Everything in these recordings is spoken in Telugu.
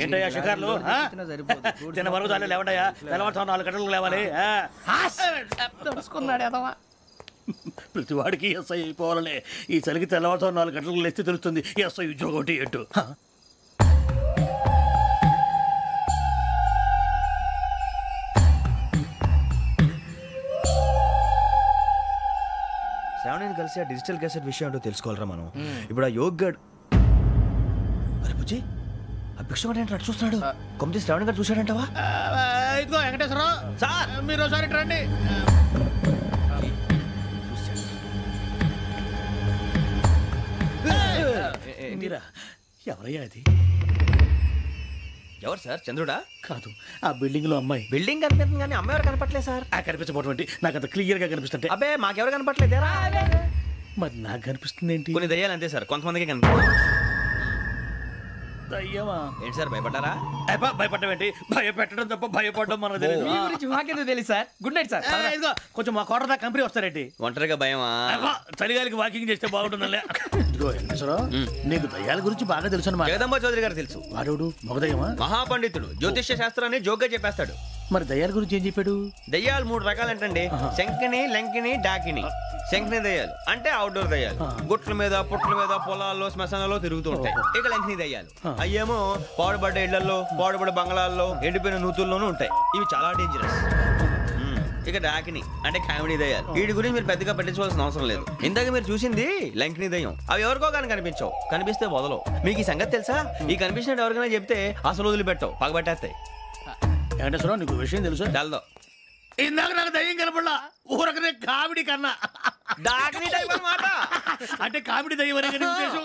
ఏంటయ్యా షికార్లు? తిన్న వరకు చాలు లేవండయ్యా. తెల్లవారుతో 4 గంటలకు లేవాలి. తెలుసుకున్నాడు ఎదవా. ప్రతి వాడికి ఎస్ఐ అయిపోవాలనే ఈ చలికి తెల్లవారుతో 4 గంటలకు లేస్తే తెలుస్తుంది ఎస్ఐ ఉద్యోగం ఒకటి ఎట్టు. శ్రావణిని కలిసి ఆ డిజిటల్ క్యాసెట్ విషయం ఏంటో తెలుసుకోవాలరా మనం. ఇప్పుడు ఆ యోగ్ గడ్ అరే బుజ్జి ఆ భిక్షం అంటే అటు చూస్తున్నాడు. కొమ్మతి శ్రావణి గారు చూశాడంటవా? ఇదిగో వెంకటేశ్వరరావు సార్, మీరు ఒకసారి రండి. ఎవరయ్యా అది? ఎవరు సార్? చంద్రుడా? కాదు, ఆ బిల్డింగ్ లో అమ్మాయి. బిల్డింగ్ కనిపిస్తుంది కానీ అమ్మాయి ఎవరు కనపట్లేదు సార్. కనిపించబోటువంటి నాకు అంత క్లియర్ గా కనిపిస్తుంటే. అబ్బే మాకెవరు కనపట్లేదేరా? మరి నాకు కనిపిస్తుంది ఏంటి? కొన్ని దయ్యాలు అంతే సార్, కొంతమందికి కనిపిస్తుంది. దయ్యమా? ఏంటి సార్ భయపడ్డారా? భయపడడం ఏంటి? భయపెట్టడం తప్ప భయపడడం మనకు తెలియదు. మీ గురించి మాకేదో తెలుసు సార్. Good night sir. ఇదిగో కొంచెం మా కోట దాకా కంపెనీ వస్తారేంటి? ఒంటరిగా భయమా? చలిగాలికి వాకింగ్ చేస్తే బాగుంటుందిలే. ఇదిగో వెంకటేశ్వరరావు, నీకు దయ్యాల గురించి బాగా తెలుసు అన్నమాట. జగదంబ చౌదరి గారు తెలుసు. వాడు మగదయ్యమా? మహాపండితుడు, జ్యోతిష్య శాస్త్రాన్ని జోగ్గా చెప్పేస్తాడు. మరి దయ్యాల గురించి ఏం చెప్పాడు? దయ్యాలు 3 రకాలంటండి. శంకిని, లంకిని, డాకిని. శంకిని దయ్యాలు అంటే అవుట్డోర్ దయ్యాలు, గుట్ల మీద పుట్ల మీద పొలాల్లో శ్మశానాల్లో తిరుగుతూ ఉంటాయి. ఇక లంకిని దయ్యాలు అయ్యేమో పాడుబడ్డ ఇళ్లలో, పాడుబడ్డ బంగ్లాల్లో, ఎండిపోయిన నూతుల్లోనూ ఉంటాయి. ఇవి చాలా డేంజరస్. ఇక డాకిని అంటే కామెడీ దయ్యాలు. వీటి గురించి మీరు పెద్దగా పట్టించుకోవాల్సిన అవసరం లేదు. ఇందాక మీరు చూసింది లంకిని దయ్యం. అవి ఎవరికో కానీ కనిపించవు, కనిపిస్తే వదలవు. మీకు ఈ సంగతి తెలుసా? ఈ కనిపించినట్టు ఎవరికైనా చెప్తే అసలు వదిలిపెట్టవు, పగబట్టేస్తాయి. వెంకటేశ్వరరావు, నీకు విషయం తెలుసు? డల్దో ఇందాక నాకు దయ్యం కనపడలా, ఊరకనే కామెడీ కన్నా. డాకిని టైప్ అన్నమాట. అంటే కామెడీ దయ్యం అనే ఉద్దేశం.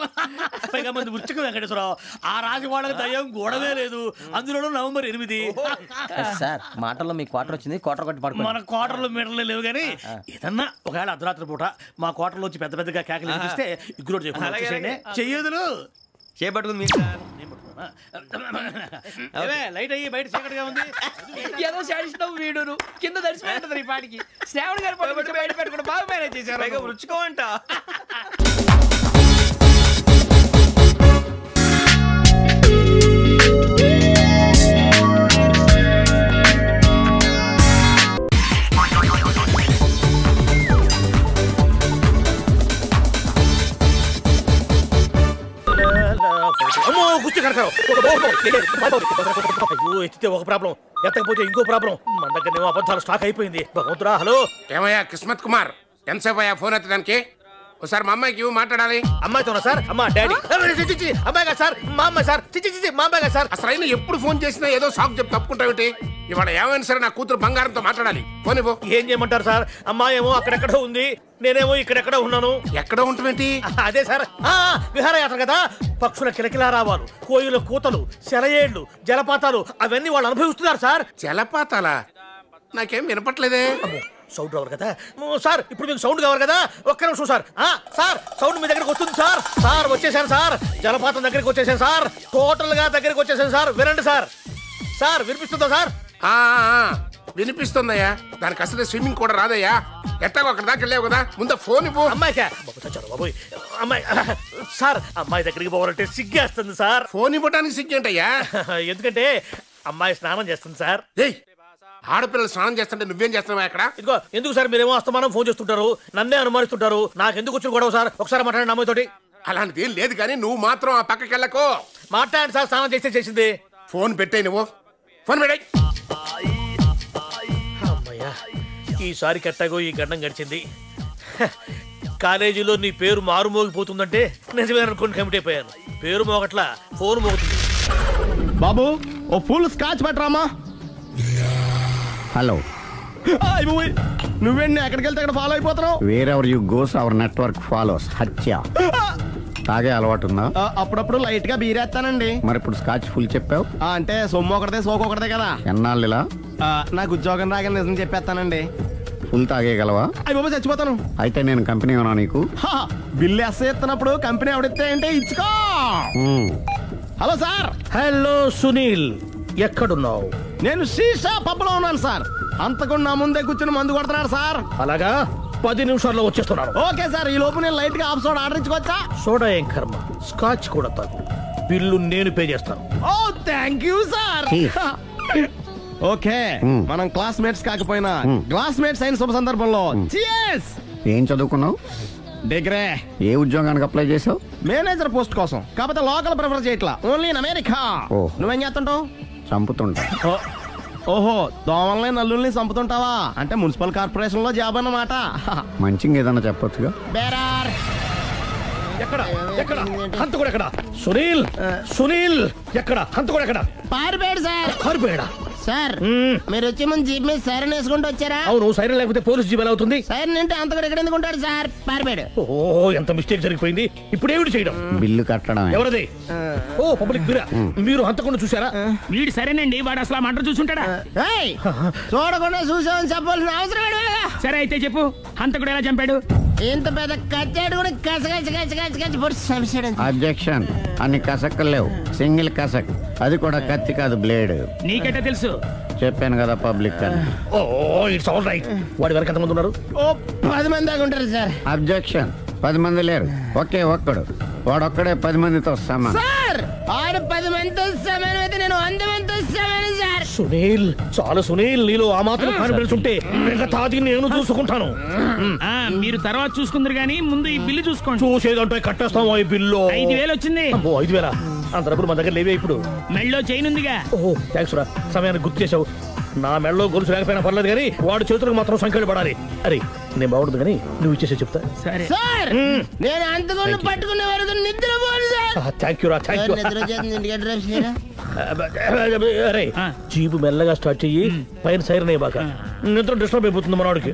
పైగా మంది ఉచ్చకం వెంకటేశ్వరరావు. ఆ రాజు వాళ్ళకి దయ్యం గొడవే లేదు. అందులోనూ నవంబర్ 8. సార్ మాటల్లో మీ క్వార్టర్ వచ్చింది, క్వార్టర్ కొట్టి పడుకో. మన క్వార్టర్లో మీటర్లు లేవు కానీ ఏదన్నా ఒకవేళ అర్ధరాత్రి పూట మా క్వార్టర్లో వచ్చి పెద్ద పెద్దగా కేకలు వినిపిస్తే ఇగ్గురు చెయ్యదులు చేపట్టుకుంది మీరు సార్. లైట్ అయ్యి బయట చీకటిగా ఉంది. ఏదో శాడిస్తావు వీడును కింద దర్శనం ఈ పాటికి. శ్రావణ్ గారు పట్టుబట్టి బయట పెట్టుకుంటే బాగా మేనేజ్ చేశారు. రుచుకోమంట. ఎత్తితే ఒక ప్రాబ్లం, ఎత్తకపోతే ఇంకో ప్రాబ్లం. మన దగ్గర అబద్ధాలు స్టాక్ అయిపోయింది. భగవంతురా. హలో ఏమయ్యా కిస్మత్ కుమార్, ఎంతసేపు అయ్యా ఫోన్ ఎత్తడానికి? ఒకసారి మా అమ్మాయికి మాట్లాడాలి. అమ్మాయితోనా సార్? అమ్మా డాడీ అమ్మాయి కదా సార్? మా అమ్మాయి సార్. మా అమ్మాయి కదా సార్? అసలు అయినా ఎప్పుడు ఫోన్ చేసినా ఏదో సాకు చెప్పి తప్పుకుంటావుటి. ఇవాళ ఏమైనా సరే నా కూతురు బంగారంతో మాట్లాడాలి. ఫోన్ ఇవ్వు. ఏం చేయమంటారు సార్? అమ్మాయి ఏమో అక్కడెక్కడో ఉంది, నేనేమో ఇక్కడెక్కడో ఉన్నాను. ఎక్కడో ఉంటుందేంటి? అదే సార్, విహారయాత్ర కదా. పక్షుల కిలకిలారావాలు, కోయిల కూతలు, సెలయేళ్లు, జలపాతాలు అవన్నీ వాళ్ళు అనుభవిస్తున్నారు సార్. జలపాతాలా? నాకేం వినపట్లేదే. సౌండ్ రావాలి కదా సార్. ఇప్పుడు మీకు సౌండ్ కావాలి కదా. ఒక్క నిమిషం సార్. సార్ సౌండ్ మీ దగ్గరకు వస్తుంది సార్. సార్ వచ్చేసాను సార్. జలపాతం దగ్గరికి వచ్చేసాను సార్. టోటల్ గా దగ్గరికి వచ్చేసాను సార్. వినండి సార్. సార్ వినిపిస్తుందా సార్? వినిపిస్తుందయ్యా. దానికి అసలు స్విమ్మింగ్ కూడా రాదయ్యా. ఎట్టాగో అక్కడ దాకా వెళ్ళావు కదా, ముందు ఫోన్ ఇవ్వు. అమ్మాయికా బాబోయ్. అమ్మాయి సార్, అమ్మాయి దగ్గరికి పోవాలంటే సిగ్గేస్తుంది సార్. ఫోన్ ఇవ్వడానికి సిగ్గేంటయ్యా? ఎందుకంటే అమ్మాయి స్నానం చేస్తుంది సార్. ఆడపిల్లలు స్నానం చేస్తుంటే నువ్వేం చేస్తున్నావా అక్కడ? ఇదిగో ఎందుకు సార్ మీరేమో అస్తమానం ఫోన్ చేస్తుంటారు, నన్నే అనుమానిస్తుంటారు. నాకు ఎందుకు వచ్చిన గొడవ సార్? ఒకసారి మాట్లాడండి అమ్మాయితోటి. అలాంటిది ఏం లేదు కానీ నువ్వు మాత్రం ఆ పక్కకి వెళ్ళకు. మాట్లాడండి సార్. స్నానం చేస్తే చేసింది. ఫోన్ పెట్టే నువ్వు. ఫోన్ పెట్టాయి. అమ్మయ్యా, ఈసారి కట్టాగో ఈ గండం గడిచింది. కాలేజీలో నీ పేరు మారు మోగిపోతుందంటే నిజమే అనుకుని కమిటీ అయిపోయాను. పేరు మోగట్లా, ఫోన్ మోగుతుంది. బాబు ఓ ఫుల్ స్కాచ్ పెట్టరామా. హలో, నువ్వేంటి ఎక్కడికి వెళ్తే అక్కడ ఫాలో అయిపోతున్నావు? Wherever you goes our network follows. హత్య. తాగే అలవాటు ఉందా? అప్పుడప్పుడు లైట్ గా బీరేస్తానండి. మరి ఇప్పుడు స్కాచ్ ఫుల్ చెప్పావు అంటే సొమ్ము ఒకటిదే సోకు ఒకటిదే కదా. ఎన్నాళ్ళు ఇలా? నాకు ఉద్యోగం రాగానే నిజం చెప్పేస్తానండి. ఫుల్ తాగేయగలవా? అయ్యి బాబు చచ్చిపోతాను. అయితే నేను కంపెనీ ఉన్నా నీకు. బిల్లు ఎస్ఐ ఎత్తినప్పుడు కంపెనీ ఎవడితే అంటే ఇచ్చుకో. Hello sir. హలో సునీల్, ఎక్కడున్నావు? నేను శీషా పబ్లో ఉన్నాను సార్. అంతకు నా ముందే కూర్చుని మందు కొడుతున్నాడు సార్. అలాగా, 10 నిమిషాల్లో వచ్చేస్తున్నాను. Okay sir. ఈ లోపు నేను లైట్ గా హాఫ్ సోడా ఆర్డర్ ఇచ్చుకోవచ్చా? సోడా ఏం కర్మ, స్కాచ్ కూడా తాగు. బిల్లు నేను పే చేస్తాను. ఓ థ్యాంక్ యూ సార్. ఓకే, మనం క్లాస్మేట్స్ కాకపోయినా క్లాస్మేట్స్ అయిన శుభ సందర్భంలో cheers. ఏం చదువుకున్నావు? డిగ్రీ. ఏ ఉద్యోగానికి అప్లై చేసావు? మేనేజర్ పోస్ట్ కోసం. కాకపోతే లోకల్ ప్రిఫర్ చేయట్లా, ఓన్లీ ఇన్ అమెరికా. నువ్వేం చేస్తుంటావు? చంపుతుంటా. ఓహో, దోమల్ని నల్లుల్ని చంపుతుంటావా? అంటే మున్సిపల్ కార్పొరేషన్ లో జాబ్ అన్నమాట. మంచిగా ఏదన్నా చెప్పొచ్చుగా. బేరార్. ఎక్కడ ఎక్కడ హంతకుడు ఎక్కడ? సునీల్ సునీల్ ఎక్కడ? హంతకుడు ఎక్కడ? పారిపోయాడు సార్. పారిపోయాడా? సార్ మీరు వచ్చే ముందు జీప్ మీద సైరన్ వేసుకుంటూ వచ్చారా? అవును, సైరన్ లేకపోతే పోలీస్ జీవన్ అవుతుంది. సైరన్ అంటే అంతకుడు ఎక్కడ ఎందుకు ఉంటాడు సార్? పారిపోయాడు. ఓ, ఎంత మిస్టేక్ జరిగిపోయింది. ఇప్పుడు ఏమిటి చేయడం? బిల్లు కట్టడం. ఎవరది? ఓ, పబ్లిక్ బిరా. మీరు హంతకుండా చూసారా? వీడు సరేనండి, వాడు అసలు మంట చూసుంటాడా? చూడకుండా చూసామని చెప్పాల్సిన అవసరం లేదు. సరే అయితే చెప్పు, హంతకుడు ఎలా చంపాడు? ఇంత పెద్ద కచ్చాడు కూడా కసగచ్చి పొడి సమస్య. అబ్జెక్షన్. అన్ని కసక్కలు లేవు, సింగిల్ కసక్. అది కూడా కత్తి కాదు, బ్లేడ్. నీకెట్టా తెలుసు? చెప్పాను కదా పబ్లిక్ అని. ఓ, ఇట్స్ ఆల్ రైట్. వాడి వరకు ఎంతమంది ఉన్నారు? ఓ 10 మంది దాకా ఉంటారు సార్. అబ్జెక్షన్. 10 మంది లేరు, ఒకే ఒక్కడు. వాడొక్కడే 10 మందితో సమానం. సార్ ఆరు 10 మందితో సమానం అయితే నేను 100 మందితో సమానం సార్. సునీల్, చాలు సునీల్, నీలో ఆ మాత్రం కాన్ఫిడెన్స్ ఉంటే మిగతాది నేను చూసుకుంటాను. మీరు తర్వాత చూసుకుందరు గానీ ముందు ఈ బిల్లు చూసుకోండి. చూసేదంటే కట్టేస్తాం. ఈ బిల్లు 5,000 వచ్చింది. 5,000? అంత డబ్బులు మన దగ్గర లేవే ఇప్పుడు. మెళ్ళో చైన్ ఉందిగా. ఓహో, థ్యాంక్స్ రా, సమయానికి గుర్తు చేసావు. నా మెడలో గొలుసు లేకపోయినా పర్లేదు కానీ వాడు చేతులకు మాత్రం సంఖ్యలు పడాలి. అరే, నేను బాగుంటుంది కానీ నువ్వు ఇచ్చేసే చెప్తా. సరే సార్ నేను అంతకుండా పట్టుకునే వరకు నిద్రపోను సార్. థ్యాంక్ యూ రా, థ్యాంక్ యూ. నిద్ర వచ్చేస్తుంది, ఇంటికి డ్రైవ్ చేయరా? అరే, జీపు మెల్లగా స్టార్ట్ చెయ్యి, పైన సైరన్ అయ్యాక నిద్ర డిస్టర్బ్ అయిపోతుంది మనవాడికి.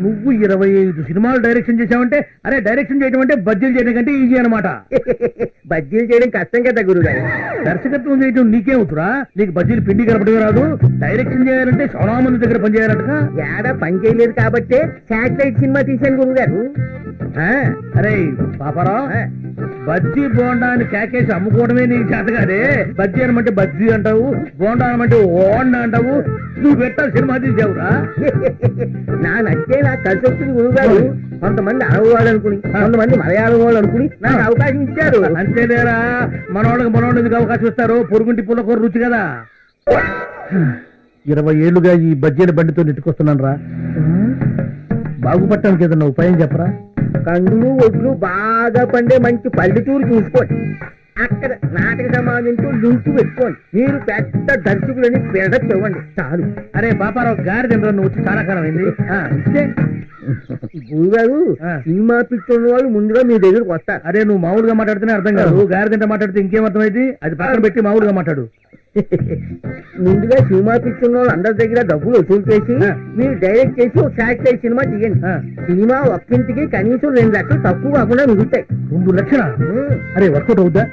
నువ్వు 25 సినిమాలు డైరెక్షన్ చేసావంటే, అరే డైరెక్షన్ చేయడం అంటే బజ్జీలు చేయడం కంటే ఈజీ అనమాట. బజ్జీలు చేయడం కష్టం కదా గురుగారు. దర్శకత్వం చేయడం నీకేమవుతురా? నీకు బజ్జీలు పిండి కలపడమే రాదు. డైరెక్షన్ చేయాలంటే చాలా మంది దగ్గర పని చేయాలంట. ఏడా పని చేయలేదు కాబట్టి శాటిలైట్ సినిమా తీశాను గురుగారు. అరే పాపరా, బజ్జీ బోండా అని కేకేసి అమ్ముకోవడమే నీకు చేత కాదే. బజ్జీ అనమంటే బజ్జీ అంటావు, బోండా అనమంటే ఓండా అంటావు. నువ్వు పెట్టాలి సినిమా తీసావురా. నా నచ్చే నాకు కలిసి వచ్చింది గురుగారు. కొంతమంది అరవ వాళ్ళు అనుకుని, కొంతమంది మలయాళం వాళ్ళు అనుకుని నాకు అవకాశం ఇచ్చారు. అంతేలేరా, మనోళ్ళకి అవకాశం ఇస్తారు. పొరుగుంటి పుల్లకూర రుచి కదా. 20 ఏళ్లుగా ఈ బజ్జీల బండితో నెట్టుకొస్తున్నాను రా. బాగుపడటానికి ఏదన్నా ఉపాయం చెప్పరా? కందులు ఒడ్లు బాగా పండే మంచి పల్లెటూరు చూసుకోండి. అక్కడ నాటక సమాజంతో లింకు పెట్టుకోండి. మీరు పెద్ద దర్శకులని బిల్డప్ ఇవ్వండి చాలు. అరే పాపారావు గారి తినరా, నువ్వు వచ్చి చాలా కాలం అయింది. గురుగారు, సినిమా పిక్చర్ వాళ్ళు ముందుగా మీ దగ్గరకు వస్తారు. అరే నువ్వు మామూలుగా మాట్లాడితేనే అర్థం కాదు, గారి తింట మాట్లాడితే ఇంకేం అర్థమైంది? అది పక్కన పెట్టి మామూలుగా మాట్లాడు. ముందుగా సినిమా పిక్చర్ వాళ్ళు అందరి దగ్గర డబ్బులు వసూలు చేసి మీరు డైరెక్ట్ చేసి ఒక శాటిలైట్ సినిమా తీయండి. సినిమా ఒక్కింటికి కనీసం 2 లక్షలు తక్కువ కాకుండా మిగులుతాయి. 2 లక్షలా? అరే వర్కౌట్ అవుద్దా?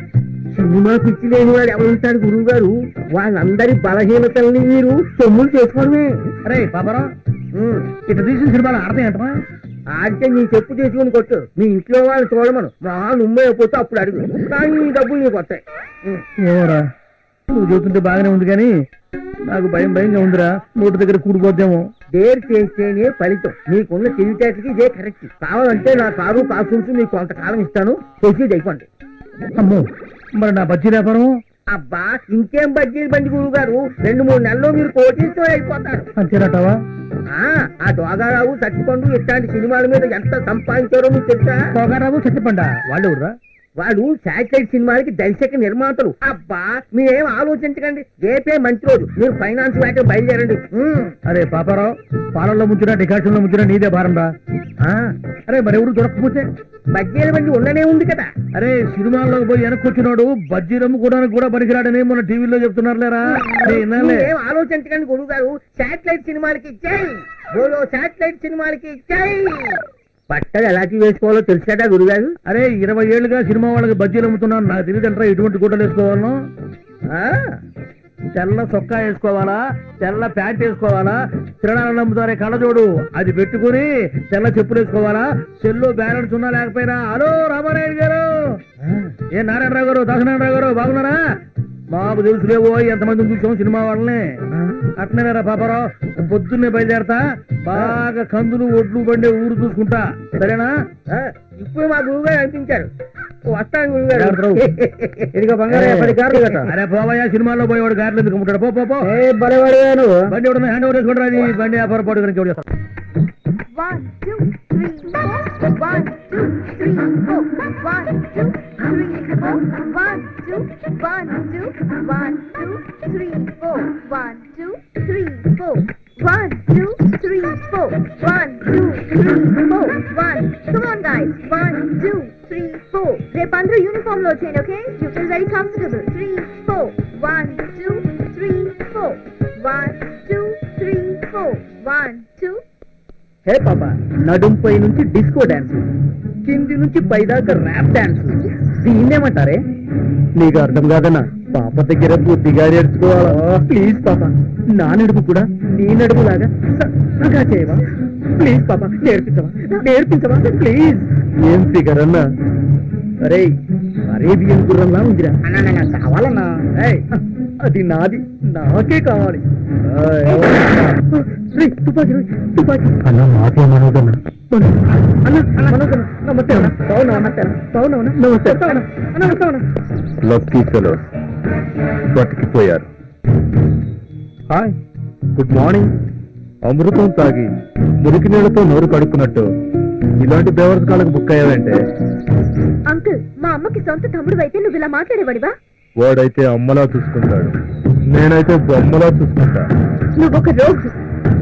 సినిమా పిచ్చి లేని వాడు ఎవరుంటాడు గురువు గారు? వాళ్ళందరి బలహీనతల్ని మీరు సొమ్ములు చేసుకోవడమే. అరే పాపరా, ఇట్లా తీసిన సినిమాలు ఆడతాయంటమా? ఆడితే నీ చెప్పు చేసుకుని కొట్టు. మీ ఇంట్లో వాళ్ళు చూడమను. మా నుమ్మే అయిపోతే అప్పుడు అడుగు, కానీ నీ డబ్బులు నీకు వస్తాయి. ఏమోరా, నువ్వు చూస్తుంటే బాగానే ఉంది కానీ నాకు భయంగా ఉందిరా. నోటి దగ్గర కూడిపోద్దేమో. డేర్ చేస్తేనే ఫలితం. నీకున్న తెలివితేటకి ఇదే కరెక్ట్. కావాలంటే నా కారు కాస్ట్యూమ్స్ మీకు కొంతకాలం ఇస్తాను, ప్రొసీడ్ అయిపోండి. అమ్మో, మరి నా బజ్జీ వ్యాపారం? అబ్బా, ఇంకేం బజ్జీలు బండి గురువు గారు, 2-3 నెలల్లో మీరు కోటీతో అయిపోతారు. అంతేనటవా? ఆ దోగారావు, సత్తిపండు ఇట్లాంటి సినిమాల మీద ఎంత సంపాదించారో మీకు తెలుసా? దోగారావు, సత్తిపండ వాళ్ళెవరురా? వాళ్ళు శాటిలైట్ సినిమాలకి దర్శక నిర్మాతలు. అబ్బా, మీరేం ఆలోచించకండి. రేపే మంచి రోజు, మీరు ఫైనాన్స్ వేట బయలుదేరండి. అరే పాపారావు, పాలల్లో ముంచినా డికాషన్ లో ముంచినా నీదే భారం రా. అరే మరెవరు దొరకకపోతే? బజ్జీల బండి ఉండనే ఉంది కదా. అరే సినిమాల్లోకి పోయి వెనక్కొచ్చినాడు బజ్జీలు అమ్ముకోవడానికి కూడా పనికిరాడని మన టీవీలో చెప్తున్నారు లేరా. ఏం ఆలోచించకండి గురువు గారు. శాటిలైట్ సినిమాలకి జై బోలో, శాటిలైట్ సినిమాలకి జై. బట్టలు ఎలాంటి వేసుకోవాలో తెలుసు కదా గురుగారు. అరే 20 ఏళ్లుగా సినిమా వాళ్ళకి బజ్జీలు అమ్ముతున్నాను, నాకు తెలియదంటారా ఎటువంటి గుడ్డలు వేసుకోవాలను? తెల్ల చొక్కా వేసుకోవాలా, తెల్ల ప్యాంట్ వేసుకోవాలా, తిరణాలను అమ్ముతారే కళ్ళజోడు అది పెట్టుకుని తెల్ల చెప్పులు వేసుకోవాలా, సెల్లో బ్యాలెన్స్ ఉన్నా లేకపోయినా. హలో రామారాయుడు గారు, ఏ నారాయణరావు గారు, దాసనారాయణరావు గారు, బాగున్నారా? మాకు తెలుసులేవో ఎంతమంది చూసాం సినిమా వాళ్ళని. అట్నేరా పాపారావు, పొద్దున్నే బయలుదేరతా, బాగా కందులు ఒడ్లు బండే ఊరు చూసుకుంటా, సరేనా? ఇప్పుడు మా గురువుగా అనిపించారు. ఇదిగో బంగారం 10 కార్లు కదా. అరే పోవయ్యా, సినిమాలో పోయేవాడు కార్లు ఎందుకు అమ్ముతాడు? పో పో బలేవాడు. బండి ఎవడన్నా హ్యాండ్ ఓవర్ చేసుకుంటారా? అది బండి వ్యాపారం పాటు గురించి ఎవరు చేస్తారు? 1 2 3 4 1 2 3 4 1 2 3 4 1 2 1 2 1 2 3 4 1 2 3 4 1 2 3 4 1 2 3 4 1. Come on guys, 1 2 3 4. రేపు అందరూ యూనిఫామ్ లో వచ్చేయండి, okay? You feel very comfortable. 3 4 1 2 3 4 1 2 3 4 1 2. హే పాప, నడుంపై నుంచి డిస్కో డాన్స్, కింది నుంచి పైదాకా ర్యాప్ డాన్స్, దీన్నేమంటారే? నీకు అర్థం కాదన్నా, పాప దగ్గర బుద్ధిగా నేర్చుకోవాలా? ప్లీజ్ పాప, నా నడుపు కూడా నీ నడుపు లాగా సగా చేయవా? ప్లీజ్ పాప, నేర్పించవా ప్లీజ్. ఏం ఫిగర్ అన్నా? అరే అరేబియన్ గుర్రంలా ఉందిరా. కావాలన్నా? అది నాది, నాకే కావాలి. తుపాకి తుపాకి అన్న, మాకే మనోదన్నా. నమస్తే అన్న. బాగున్నావన్నా? నమస్తే అన్న. లక్కీ ఫెలో బతికిపోయారు. Hi, good morning. అమృతం తాగి మురికి నీళ్లతో నోరు కడుక్కున్నట్టు ఇలాంటి బేవర్స్ కాళ్ళకు బుక్ అయ్యావంటే. అంకుల్, మా అమ్మకి సొంత తమ్ముడు అయితే నువ్వు ఇలా మాట్లాడేవాడివా? వాడైతే అమ్మలా చూసుకుంటాడు, నేనైతే బొమ్మలా చూసుకుంటా. నువ్వొక రోజు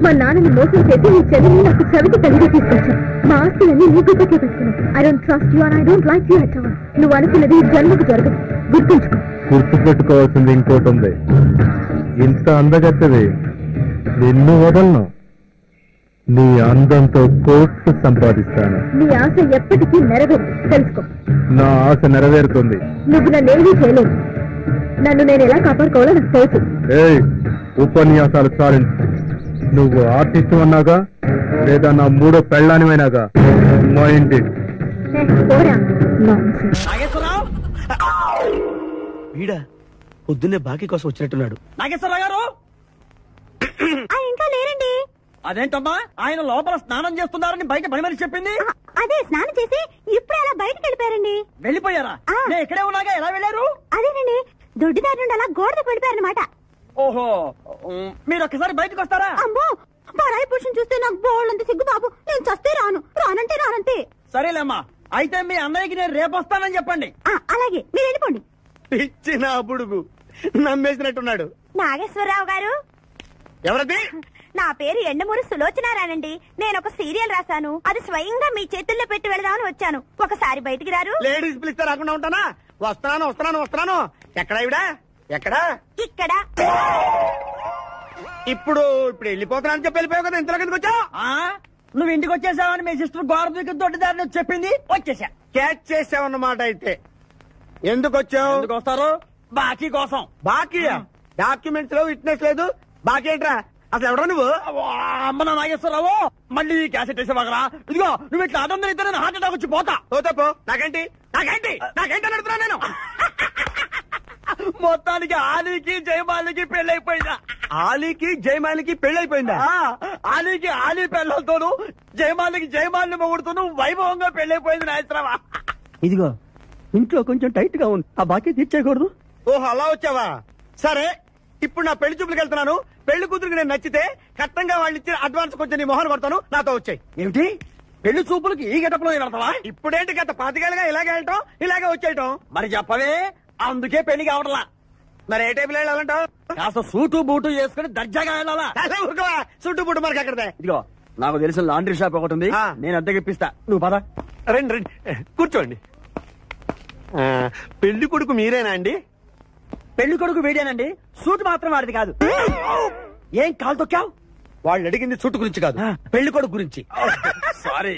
మా నాన్నని మోసం చేసి నీ చెల్లిని నాకు చవికి తల్లిగా తీసుకొచ్చావు. మా ఆస్తులన్నీ నీ గుడ్డకే పెట్టుకున్నావు. I don't trust you and I don't like you at all. నువ్వు అనుకున్నది జన్మకు జరగదు, గుర్తుంచుకో. గుర్తుపెట్టుకోవాల్సింది ఇంకోటి ఉంది. ఇంత అందగత్తది నిన్ను వదలను. నీ అందంతో కోట్లు సంపాదిస్తాను. నీ ఆశ ఎప్పటికీ నెరవేరు, తెలుసుకో. నా ఆశ నెరవేరుతుంది. నువ్వు నన్నేమీ చేయలేవు. నన్ను నేను ఎలా కాపాడుకోవాలో నాకు తెలుసు. ఏయ్, ఉపన్యాసాలు చాలించు. నువ్వు ఆర్టిస్ట్ అన్నాగా, లేదా నా మూడో పెళ్ళానివైనాగా. Mind it. పోరా. వీడా పొద్దున్నే బాకీ కోసం వచ్చినట్టున్నాడు. నాగేశ్వరరావు గారు ఇంకా లేరండి. అదేంటమ్మా, ఆయన లోపల స్నానం చేస్తున్నారని బయట పని మనిషి చెప్పింది. అదే స్నానం చేసి ఇప్పుడు అలా బయటకు వెళ్ళిపోయారండి. వెళ్ళిపోయారా? నేను ఇక్కడే ఉన్నాగా, ఎలా వెళ్ళారు? అదేనండి, దొడ్డిదారి నుండి అలా గోడకు వెళ్ళిపోయారనమాట. ఓహో, మీరు ఒక్కసారి బయటకు వస్తారా? అమ్మో, పరాయి పురుషుని చూస్తే నాకు బోళ్ళంత సిగ్గు బాబు. నేను చస్తే రాను, రానంటే రానంతే. సరేలేమ్మా, అయితే మీ అన్నయ్యకి నేను రేపు వస్తానని చెప్పండి. అలాగే, మీరు వెళ్ళిపోండి. పిచ్చి నా బుడుగు, నమ్మేసినట్టున్నాడు. నాగేశ్వరరావు గారు, ఎవరది? నా పేరు ఎండమూరి సులోచనారానండి. నేను ఒక సీరియల్ రాశాను, అది స్వయంగా మీ చేతుల్లో పెట్టి వెళదామని వచ్చాను. ఒకసారి బయటికి రారు? లేడీస్ పిలిస్తే రాకుండా ఉంటానా? వస్తున్నాను. ఎక్కడా ఇవిడా? ఎక్కడా? ఇక్కడ. ఇప్పుడు వెళ్ళిపోతున్నానని చెప్పి వెళ్ళిపోయావు కదా, ఇంతలో కిందకి వచ్చావు. నువ్వు ఇంటికి వచ్చేసావని మీ సిస్టర్ గోడ దూకి దొడ్డిదారిని చెప్పింది, వచ్చేసా. క్యాచ్ చేసావన్నమాట. అయితే ఎందుకు వచ్చావు? ఎందుకు వస్తారు? బాకీ కోసం. బాకీయా? డాక్యుమెంట్స్ లో విట్నెస్ లేదు, బాకీ ఏంట్రా? అసలు ఎవడా నువ్వు? అమ్మ నా నాగేశ్వరరావు, మళ్ళీ క్యాసెట్ వేసేవాగరా? ఇదిగో, నువ్వు ఇట్లా అదందరూ ఇద్దరు హార్ట్ అటాక్ వచ్చి పోతా. పోతే నాకేంటి నడుతున్నా నేను. మొత్తానికి ఆలీకి జయమాలికి పెళ్ళైపోయిందా? ఆలీకి జయమాలికి పెళ్ళైపోయిందా? ఆలీకి ఆలీ పెళ్ళతోను, జయమాలిని మొగుడుతూను వైభవంగా పెళ్ళైపోయింది నాగేశ్వరరావా. ఇదిగో, ఇంట్లో కొంచెం టైట్ గా ఉంది, ఆ బాకీ తీర్చేయకూడదు. ఓహో, అలా వచ్చావా? సరే, ఇప్పుడు నా పెళ్లి చూపులకు వెళ్తున్నాను. పెళ్లి కూతురికి నేను నచ్చితే కట్టంగా వాళ్ళు ఇచ్చిన అడ్వాన్స్ కొంచెం నీ మొహన్ కొడతాను, నాతో వచ్చాయి. ఏమిటి, పెళ్లి చూపులకి ఈ గెటప్లో వెళ్తావా? ఇప్పుడేంటి, గత 5 ఏళ్ళుగా ఇలాగే వెళ్ళటం, ఇలాగే వచ్చేయటం. మరి చెప్పవే, అందుకే పెళ్లి కావడలా. మరి ఏ టైపులో వెళ్ళాలంటావు? కాస్త సూటు బూటు వేసుకుని దర్జాగా వెళ్ళాలా? సూటు బూటు మనకి అక్కడదే. ఇదిగో, నాకు తెలిసిన లాండ్రీ షాప్ ఒకటి ఉంది, నేను అద్దెకి ఇప్పిస్తా, నువ్వు పద. రండి కూర్చోండి. పెళ్లి కొడుకు మీరేనా అండి? పెళ్లి కొడుకు వీడేనండి, సూట్ మాత్రం వాడిది కాదు. ఏం కాలు తొక్కావు? వాళ్ళు అడిగింది సూట్ గురించి కాదు, పెళ్లి కొడుకు గురించి. సారీ.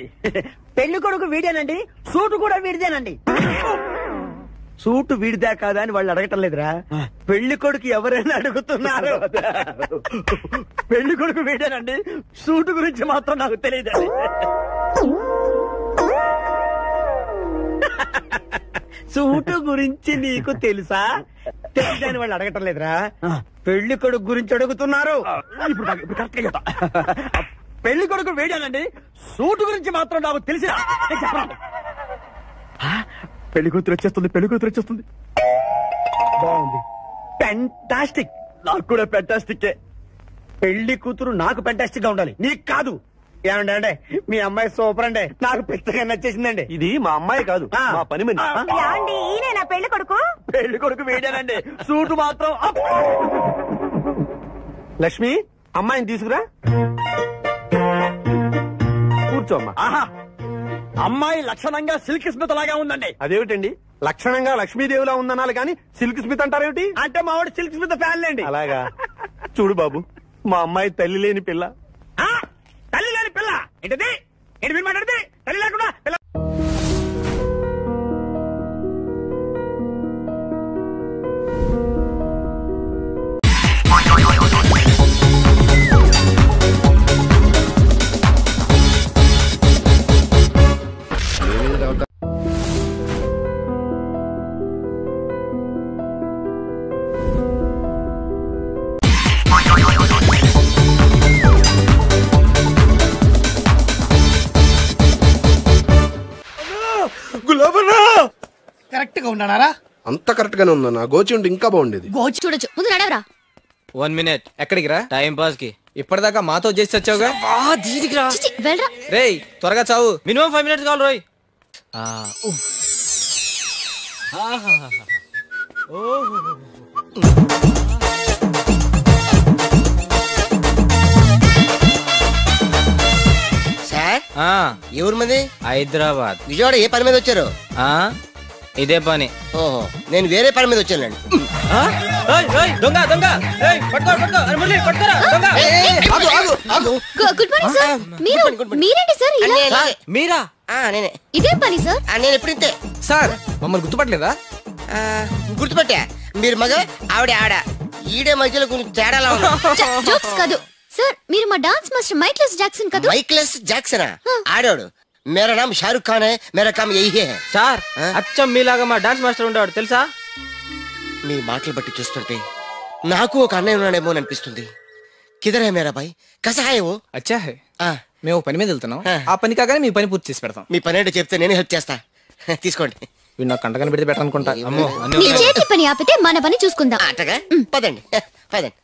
పెళ్లి కొడుకు వీడేనండి, సూట్ కూడా వీడిదేనండి. సూట్ వీడిదా కాదా అని వాళ్ళు అడగటం లేదురా, పెళ్లి కొడుకు ఎవరైనా అడుగుతున్నారు. పెళ్లి కొడుకు వీడేనండి, సూట్ గురించి మాత్రం నాకు తెలియదు. సూటు గురించి నీకు తెలుసా? తెలియని వాళ్ళు అడగటం లేదురా, పెళ్లి కొడుకు గురించి అడుగుతున్నారు. ఇప్పుడు కరెక్ట్ గా చెప్తా. పెళ్లి కొడుకు వేడానండి, సూటు గురించి మాత్రం నాకు తెలిసిన పెళ్లి కూతురు వచ్చేస్తుంది. బాగుంది, పెంటాస్టిక్. నాకు కూడా పెంటాస్టిక్. పెళ్లి కూతురు నాకు పెంటాస్టిక్ గా ఉండాలి, నీకు కాదు. ఏమంటే మీ అమ్మాయి సూపర్ అండి, నాకు పెద్దగా నచ్చేసిందండి. ఇది మా అమ్మాయి కాదు, మా పని మనిషి. ఈయన పెళ్లి కొడుకు. పెళ్లి కొడుకు వేడానండి, సూటు మాత్రం లక్ష్మి, అమ్మాయిని తీసుకురా, కూర్చోమ్మా. ఆహా, అమ్మాయి లక్షణంగా సిల్క్ స్మిత్ లాగా ఉందండి. అదేమిటండి, లక్షణంగా లక్ష్మీదేవిలా ఉందనాలి కానీ సిల్క్ స్మిత్ అంటారేమిటి? అంటే మా వాడు సిల్క్ స్మిత్ ఫ్యాన్ లేండి. అలాగా? చూడు బాబు, మా అమ్మాయి తల్లి లేని పిల్ల. తల్లి లేని పిల్ల ఏంటిది? ఏంటి మీరు మాట్లాడితే? తల్లి లేకుండా పిల్ల. కరెక్ట్ గా ఉన్నారా? అంత కరెక్ట్ గానే ఉందా? నా గోచి ఉంటే ఇంకా బాగుండేది. గోచి చూడొచ్చు, ముందు నడవరా. 1 minute. ఎక్కడికి రా? టైం పాస్ కి. ఇప్పటిదాకా మాతో చేసి వచ్చావుగా. వెళ్ళరా. రేయ్ త్వరగా చావు. మినిమం 5 minutes కావాలి రోయ్. సార్, ఎవరి మంది? హైదరాబాద్. విజయవాడ ఏ పని మీద వచ్చారు? ఇదే పని. ఓహో, నేను వేరే పని మీద వచ్చానండి. దొంగ దొంగ, గుడ్ మార్నింగ్ సార్. మీరేంటి సార్ ఇలా? మీరా? నేనే. ఇదేం పని సార్? నేను ఎప్పుడు ఇంతే సార్. మమ్మల్ని గుర్తుపట్టలేదా? గుర్తుపట్టా, మీరు మగ, ఆవిడ ఆడ. ఈడే మధ్యలో కొంచెం తేడాలా ఉన్నా. జోక్స్ కాదు సార్, మీరు మా డాన్స్ మాస్టర్ మైక్లెస్ జాక్సన్ కదా? మైక్లెస్ జాక్సనా? ఆడాడు. మేరా నామ్ షారుఖ్ ఖాన్ హై, మేరా కామ్ యహీ హై. సార్, అచ్చం మీలాగా మా డాన్స్ మాస్టర్ ఉండేవాడు తెలుసా? మీ మాటలు బట్టి చూస్తుంటే నాకు ఒక అన్నయ్య ఉన్నాడేమో అనిపిస్తుంది. కిదర్ హై మేరా భాయ్, కసా హై వో? అచ్చా హై. మేము పని మీద వెళ్తున్నాం, ఆ పని కాగానే మీ పని పూర్తి చేసి పెడతాం. మీ పని ఏంటో చెప్తే నేను హెల్ప్ చేస్తా. తీసుకోండి. వీడు నాకు కంటగానే పెడితే బెటర్ అనుకుంటా. మీ చేతి పని ఆపితే మన పని చూసుకుందాం. అట్టగా పదండి పదండి.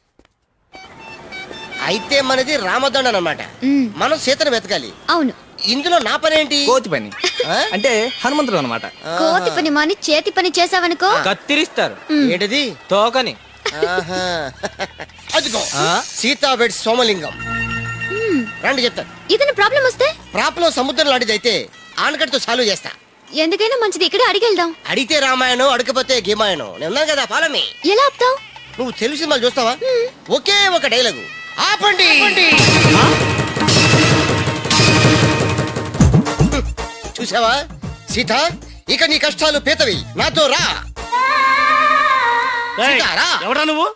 అయితే మనది రామదండ అన్నమాట. మనం సీతను వెతకాలి. అవును. ఇందులో నా పని ఏంటి? కోతి పని, అంటే హనుమంతుడు అన్నమాట. కోతి పని మాని చేతి పని చేసావనుకో కత్తిరిస్తారు. ఏంటిది? తోకని. అదిగో సీతా బెడ్ సోమలింగం. రండి చెప్తాను. ఏదైనా ప్రాబ్లం వస్తే? ప్రాబ్లం సముద్రం లాంటిది అయితే ఆనకటితో సాల్వ్ చేస్తా. ఎందుకైనా మంచిది ఇక్కడే అడిగెళ్దాం. అడిగితే రామాయణం, అడగపోతే గీమాయణం. నేను ఉన్నాను కదా, ఫాలో మీ. ఎలా ఆపుతావు? నువ్వు తెలుగు సినిమాలు చూస్తావా? ఒకే ఒక డైలాగు, ఆపండి. చూసావా సీత, ఇక నీ కష్టాలు పేతవి, నాతో రా. ఎవడా నువ్వు?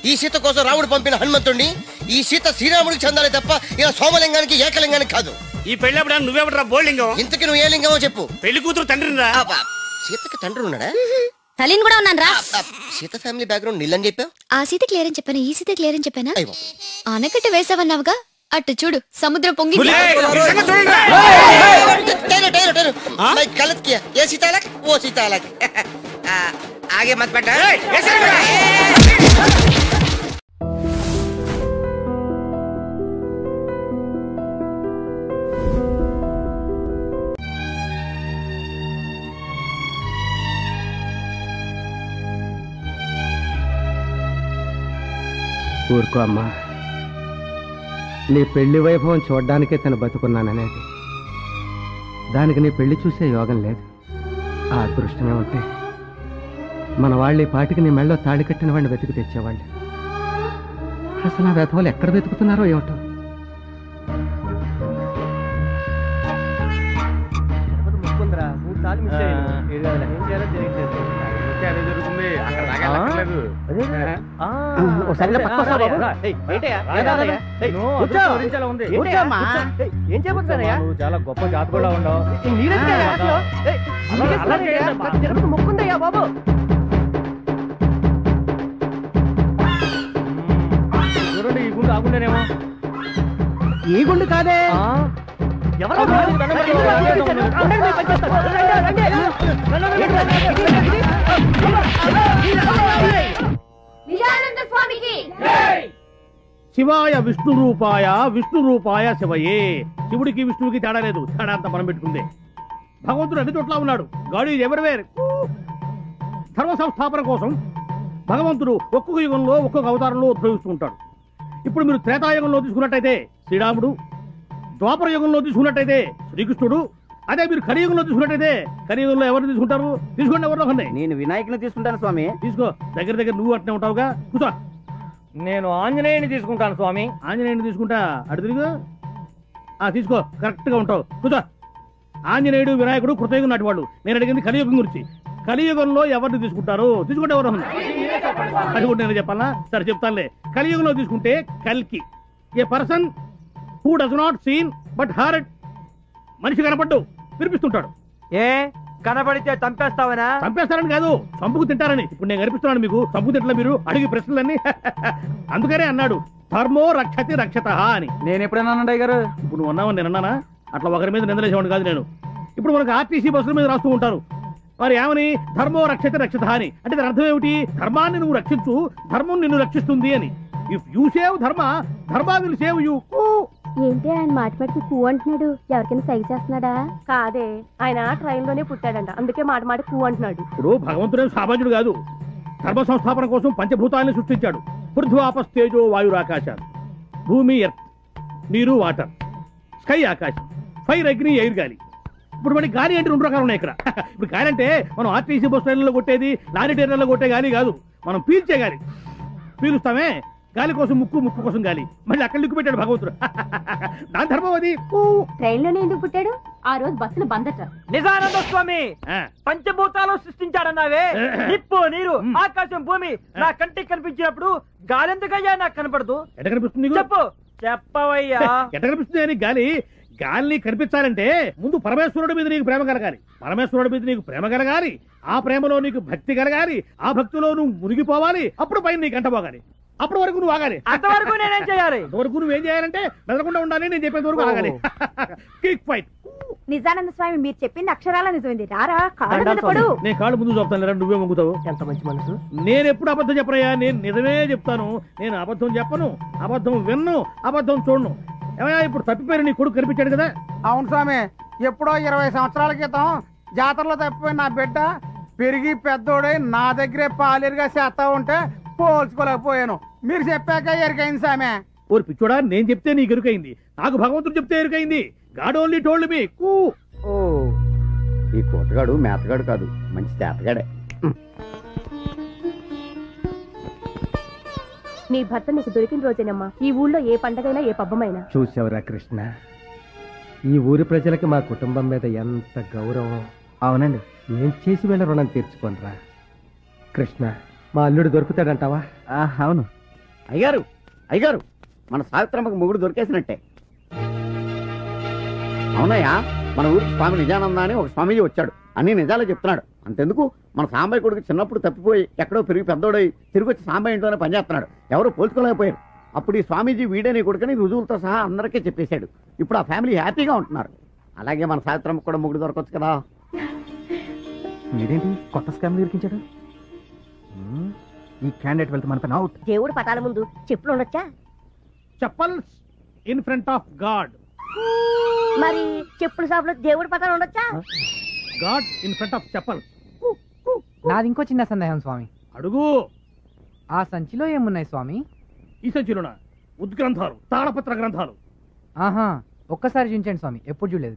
ఈ సీత కోసం రాముడు పంపిన హనుమంతుడిని. ఈ సీత శ్రీరాముడికి చెందాలి తప్ప ఇలా సోమలింగానికి ఏకలింగానికి కాదు. ఈ పెళ్ళి నువ్వెవడరా బోల్లింగం? ఇంతకి నువ్వు ఏ లింగమో చెప్పు. పెళ్లి కూతురు తండ్రిరా? సీతకి తండ్రి ఉన్నాడా? తల్లిని కూడా ఉన్నాను రా. సీత ఫ్యామిలీ బ్యాక్గ్రౌండ్ నీళ్ళని చెప్పావు. ఆ సీత క్లియర్ అని చెప్పాను, ఈ సీత క్లియర్ అని చెప్పానా? ఆనకట్ట వేసావన్నావుగా, అటు చూడు సముద్రం పొంగి. गलत किया, ये सीता अलग, वो सीता अलग. आगे मत बैठा. ఊరుకో అమ్మా, నీ పెళ్లి వైభవం చూడ్డానికే తను బతుకున్నాననేది. దానికి నీ పెళ్లి చూసే యోగం లేదు. ఆ అదృష్టమే ఉంటే మన వాళ్ళు ఈ పాటికి నీ మెళ్ళో తాళి కట్టిన వాడిని వెతికి తెచ్చేవాళ్ళు. అసలు ఆ వెధవలు ఎక్కడ వెతుకుతున్నారో ఏమిటో. చాలా గొప్ప జాతకులా ఉండవు. ముక్కుందయ్యా బాబు. ఆగుండేనేమో. ఈ గుండు కాదే. శివాయ విష్ణు రూపాయ విష్ణు రూపాయ శివయే. శివుడికి విష్ణువుకి తేడా లేదు, తేడా అంతా మనం పెట్టుకుందే. భగవంతుడు అన్ని చోట్ల ఉన్నాడు. God is everywhere. ధర్మ సంస్థాపన కోసం భగవంతుడు ఒక్కొక్క యుగంలో ఒక్కొక్క అవతారంలో ఉద్భవిస్తూ ఉంటాడు. ఇప్పుడు మీరు త్రేతాయుగంలో తీసుకున్నట్టయితే శ్రీరాముడు, ద్వాపర యుగంలో తీసుకున్నట్టయితే శ్రీకృష్ణుడు, అదే మీరు కలియుగంలో తీసుకున్నట్టయితే కలియుగంలో ఎవరు తీసుకుంటారు? తీసుకోండి ఎవరిలో ఉన్నాయి. నేను వినాయకుని తీసుకుంటాను స్వామి. తీసుకో, దగ్గర దగ్గర నువ్వు అట్నే ఉంటావుగా. కూర్చో. నేను ఆంజనేయుని తీసుకుంటాను స్వామి. ఆంజనేయుని తీసుకుంటా, అటు తిరుగు. తీసుకో, కరెక్ట్ గా ఉంటావు. కూర్చో. ఆంజనేయుడు వినాయకుడు కృతయుగం నాటి వాళ్ళు. నేను అడిగింది కలియుగం గురించి. కలియుగంలో ఎవరిని తీసుకుంటారు? తీసుకుంటే ఎవరు? అది కూడా నేను చెప్పాలా? సరే చెప్తానులే. కలియుగంలో తీసుకుంటే కల్కి, a person who does not seen but heard. మనిషి కనపడ్డు, వినిపిస్తుంటాడు. ఏ కనబడితే చంపేస్తావనా? చంపేస్తారని కాదు, చంపుకు తింటారని. ఇప్పుడు నేను కనిపిస్తున్నాను మీకు, చంపుకు తింటలే మీరు అడిగి ప్రశ్నలన్నీ. అందుకనే అన్నాడు ధర్మో రక్షతి రక్షత అని. నేను ఎప్పుడైనా గారు ఇప్పుడు నువ్వు అన్నావని నేను అన్నానా? అట్లా ఒకరి మీద నిందలేసేవాడు కాదు నేను. ఇప్పుడు మనకు ఆర్టీసీ బస్సుల మీద రాస్తూ ఉంటారు, మరి ఏమని? ధర్మో రక్షతి రక్షత అని. అంటే దాని అర్థం ఏమిటి? ధర్మాన్ని నువ్వు రక్షించు, ధర్మం నిన్ను రక్షిస్తుంది అని. ఇఫ్ యూ సేవ్ ధర్మ, ధర్మ విల్ సేవ్ యూ. ఏంటి ఆయన మాటిమాటికి కూ అంటున్నాడు? ఎవరికైనా సైజ్ చేస్తున్నాడా? కాదే, ఆయన ట్రైన్ లోనే పుట్టాడంట, అందుకే మాటి కూ అంటున్నాడు. ఇప్పుడు భగవంతుడే సామాన్యుడు కాదు. ధర్మ సంస్థాపన కోసం పంచభూతాలను సృష్టించాడు. పృథ్వాపస్తేజో వాయురాకాశాలు, భూమి ఎర్త్, నీరు వాటర్, స్కై ఆకాశం, ఫైర్ అగ్ని ఎయిర్ గాలి. ఇప్పుడు మనకి గాలి అంటే 2 రకాలు ఉన్నాయి ఇక్కడ. ఇప్పుడు గాలి అంటే మనం ఆర్టీసీ బస్ ట్రైన్లలో కొట్టేది, లారీ టైర్లలో కొట్టే గాలి కాదు, మనం పీల్చే గాలి. పీలుస్తామే, గాలి కోసం ముక్కు, ముక్కు కోసం గాలి. మళ్ళీ అక్కడ లిక్కు పెట్టాడు భగవంతుడు. దాని ధర్మం అది. ట్రైన్ లోనే ఎందుకు పుట్టాడు? ఆ రోజు బస్సులు బందట. నిజానంద స్వామి పంచభూతాలు సృష్టించాడన్నావే, నిప్పు, నీరు, ఆకాశం, భూమి. నా కంటికి కనిపించినప్పుడు గాలెందుకయ్యా నాకు కనపడదు? ఎట కనిపిస్తుంది? చెప్పు, చెప్పవయ్యా. ఎట కనిపిస్తుంది అని? గాలి గాలిని కనిపించాలంటే ముందు పరమేశ్వరుడి మీద నీకు ప్రేమ కలగాలి. పరమేశ్వరుడి మీద నీకు ప్రేమ కలగాలి, ఆ ప్రేమలో నీకు భక్తి కలగాలి, ఆ భక్తిలో నువ్వు మునిగిపోవాలి. అప్పుడు పైన నీకు అంటపోగాలి. అప్పటి వరకు నువ్వు ఆగాలి. అంతవరకు నేనేం చేయాలి? అంతవరకు నువ్వేం చేయాలంటే మెదలకుండా ఉండాలి. నేను చెప్పేంత వరకు ఆగాలి. Kick fight. నిజానంద స్వామి, మీరు చెప్పింది అక్షరాల నిజమైంది. రారా కాడు. నేను కాళ్ళు ముందు చెప్తాను, నువ్వే మొంగుతావు. ఎంత మంచి మనసు. నేను ఎప్పుడు అబద్ధం చెప్పనయ్యా, నేను నిజమే చెప్తాను. నేను అబద్ధం చెప్పను, అబద్ధం విన్ను, అబద్ధం చూడను. ఏమయ్యా, ఇప్పుడు తప్పిపోయిన నీ కొడుకు కనిపించాడు కదా? అవును స్వామి, ఎప్పుడో 20 సంవత్సరాల క్రితం జాతరలో తప్పిపోయిన నా బిడ్డ పెరిగి పెద్దోడై నా దగ్గరే పాలేరుగా చేస్తా ఉంటే పోల్చుకోలేకపోయాను. మీరు చెప్పాక ఎరుకైంది సామె. ఓరి పిచ్చోడా, నేను చెప్తే నీకు ఎరుకైంది, నాకు భగవంతుడు చెప్తే ఎరుకైంది. God only told me. ఈ కోతగాడు మేతగాడు కాదు, మంచి చేతగాడే. నీ భర్త నీకు దొరికిన రోజేనమ్మా ఈ ఊళ్ళో ఏ పండగైనా ఏ పబ్బమైనా. చూసావురా కృష్ణ, ఈ ఊరి ప్రజలకి మా కుటుంబం మీద ఎంత గౌరవం. అవునండి, ఏం చేసి వీళ్ళ రుణం తీర్చుకోనరా. కృష్ణ, మా అల్లుడు దొరుకుతాడంటావా? అవును. అయ్యారు మన సావిత్రమ్మకు మొగుడు దొరికేసినట్టే. అవునయ్యా, మన ఊరికి స్వామి నిజానంద అని ఒక స్వామీజీ వచ్చాడు, అన్ని నిజాలే చెప్తున్నాడు. అంతెందుకు, మన సాంబయ్య కొడుకు చిన్నప్పుడు తప్పిపోయి ఎక్కడో పెరిగి పెద్దోడై తిరిగి వచ్చి సాంబయ్య ఇంట్లోనే పనిచేస్తున్నాడు. ఎవరో పోల్చుకోలేకపోయారు. అప్పుడు ఈ స్వామీజీ వీడే నీ కొడుకుని రుజువులతో సహా అందరికీ చెప్పేశాడు. ఇప్పుడు ఆ ఫ్యామిలీ హ్యాపీగా ఉంటున్నారు. అలాగే మన సావిత్రమ్మకు కూడా మొగుడు దొరకొచ్చు కదా. మీరేంటి కొత్త స్కామ్ ఇరికించాడు? ఈ క్యాండిడేట్ వెళ్తే మన పని అవుట్. దేవుడు పటాల ముందు చెప్పులు ఉండొచ్చా? Chappals in front of God. మరి చెప్పుల షాపులో దేవుడి పటాలు ఉండొచ్చా? God in front of chappals. నాది ఇంకో చిన్న సందేహం స్వామి. అడుగు. ఆ సంచిలో ఏమున్నాయి స్వామి? ఈ సంచిలోన ఉద్గ్రంథాలు, తాళపత్ర గ్రంథాలు. ఆహా, ఒక్కసారి చూపించండి స్వామి, ఎప్పుడు చూడలేదు.